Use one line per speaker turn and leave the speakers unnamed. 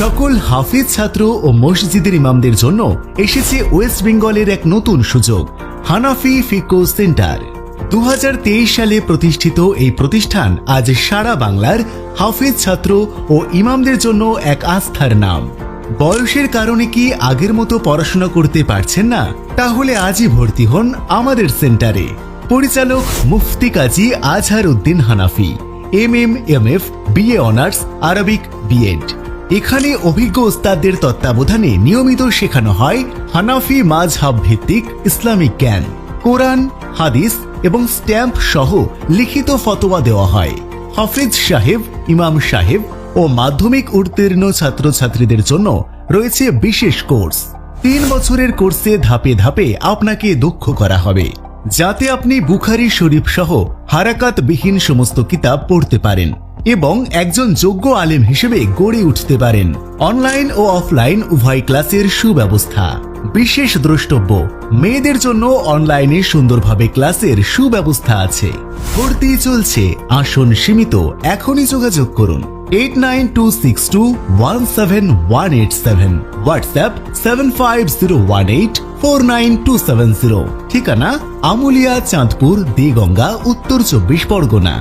সকল হাফিজ ছাত্র ও মসজিদের ইমামদের জন্য এসেছে ওয়েস্ট বেঙ্গলের এক নতুন সুযোগ, হানাফি ফিকহ সেন্টার। 2023 সালে প্রতিষ্ঠিত এই প্রতিষ্ঠান আজ সারা বাংলার হাফিজ ছাত্র ও ইমামদের জন্য এক আস্থার নাম। বয়সের কারণে কি আগের মতো পড়াশোনা করতে পারছেন না? তাহলে আজই ভর্তি হন আমাদের সেন্টারে। পরিচালক মুফতি Kazi Azhar Uddin Hanafi, MF, BA honours, Arabic, BEd. এখানে অভিজ্ঞ ওস্তাদদের তত্ত্বাবধানে নিয়মিত শেখানো হয় হানাফি মাযহাব ভিত্তিক ইসলামিক জ্ঞান, কোরআন, হাদিস এবং স্ট্যাম্প সহ লিখিত ফতোয়া দেওয়া হয়। হাফিজ সাহেব, ইমাম সাহেব ও মাধ্যমিক উত্তীর্ণ ছাত্রছাত্রীদের জন্য রয়েছে বিশেষ কোর্স। 3 বছরের কোর্সে ধাপে ধাপে আপনাকে দক্ষ করা হবে, যাতে আপনি বুখারী শরীফ সহ হারাকাতবিহীন সমস্ত কিতাব পড়তে পারেন এবং একজন যোগ্য আলেম হিসেবে গড়ে উঠতে পারেন। অনলাইন ও অফলাইন উভয় ক্লাসের সুব্যবস্থা। বিশেষ দ্রষ্টব্য, মেয়েদের জন্য অনলাইনে সুন্দরভাবে ক্লাসের সুব্যবস্থা আছে। ভর্তি চলছে, আসন সীমিত। এখনই যোগাযোগ করুন 8926217187, হোয়াটসঅ্যাপ 7501849270। ঠিকানা আমুলিয়া, চাঁদপুর, দেগঙ্গা, উত্তর 24 পরগনা।